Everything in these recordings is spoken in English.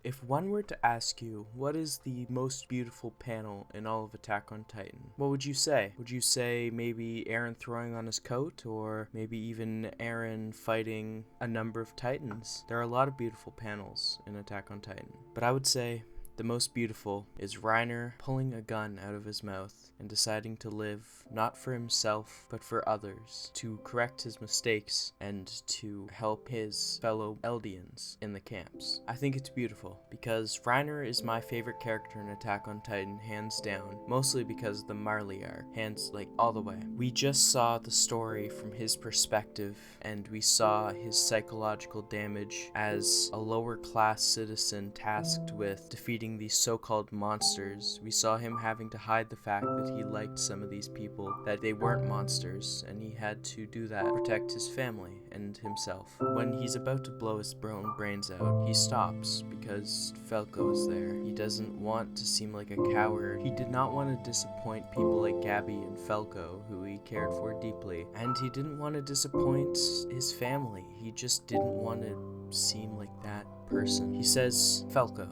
If one were to ask you, what is the most beautiful panel in all of Attack on Titan, what would you say? Would you say maybe Eren throwing on his coat, or maybe even Eren fighting a number of Titans? There are a lot of beautiful panels in Attack on Titan, but I would say the most beautiful is Reiner pulling a gun out of his mouth and deciding to live not for himself but for others, to correct his mistakes and to help his fellow Eldians in the camps. I think it's beautiful because Reiner is my favorite character in Attack on Titan, hands down, mostly because of the Marley arc, hands like all the way. We just saw the story from his perspective and we saw his psychological damage as a lower class citizen tasked with defeating these so-called monsters. We saw him having to hide the fact that he liked some of these people, that they weren't monsters, and he had to do that to protect his family and himself. When he's about to blow his own brains out, he stops because Falco is there. He doesn't want to seem like a coward. He did not want to disappoint people like Gabby and Falco, who he cared for deeply, and he didn't want to disappoint his family. He just didn't want to seem like that person. He says, Falco,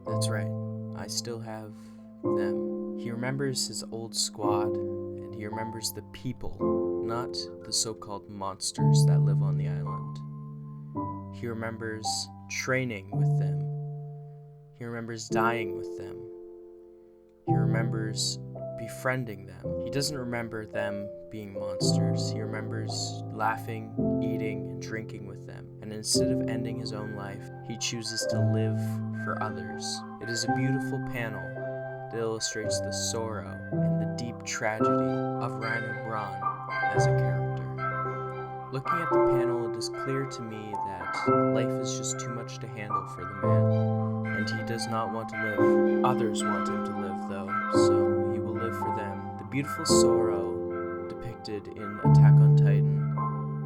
that's right, I still have them. He remembers his old squad, and he remembers the people, not the so-called monsters that live on the island. He remembers training with them. He remembers dying with them. He remembers befriending them. He doesn't remember them being monsters. He remembers laughing, eating, and drinking with them. And instead of ending his own life, he chooses to live for others. It is a beautiful panel that illustrates the sorrow and the deep tragedy of Reiner Braun as a character. Looking at the panel, it is clear to me that life is just too much to handle for the man, and he does not want to live. Others want him to live, though, so he will live for them. The beautiful sorrow depicted in Attack on Titan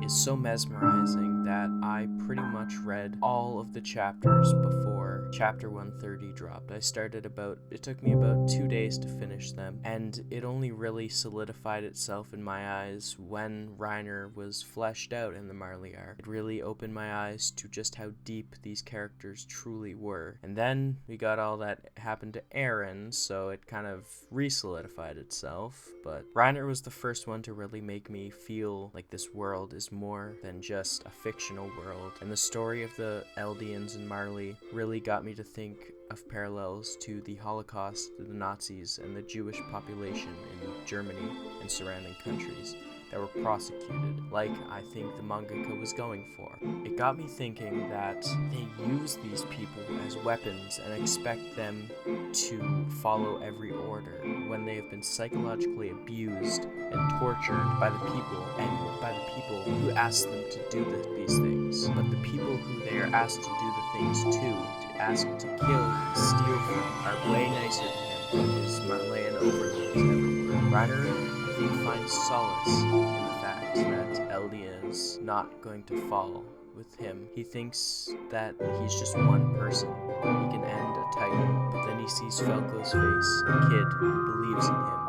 is so mesmerizing that I pretty much read all of the chapters before chapter 130 dropped. It took me about 2 days to finish them, and it only really solidified itself in my eyes when Reiner was fleshed out in the Marley arc. It really opened my eyes to just how deep these characters truly were. And then we got all that happened to Eren, so it kind of re-solidified itself, but Reiner was the first one to really make me feel like this world is more than just a fictional world, and the story of the Eldians and Marley really got me to think of parallels to the Holocaust, the Nazis, and the Jewish population in Germany and surrounding countries that were prosecuted, like I think the mangaka was going for. It got me thinking that they use these people as weapons and expect them to follow every order when they have been psychologically abused and tortured by the people, and by the people who ask them to do these things. But the people who they are asked to do the things to ask to kill and steal from, are way nicer to him than his Marleyan overlords ever were. Reiner, I think, finds solace in the fact that Eldia is not going to fall with him. He thinks that he's just one person. He can end a Titan, but then he sees Falco's face, a kid who believes in him,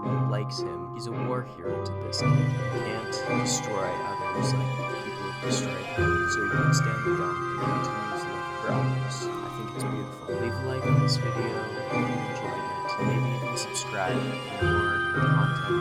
who likes him. He's a war hero to this kid. He can't destroy others like people have destroyed him, so he puts down the gun and continues to live for others. I think it's beautiful. Leave a like on this video if you enjoyed it. Maybe even subscribe for more content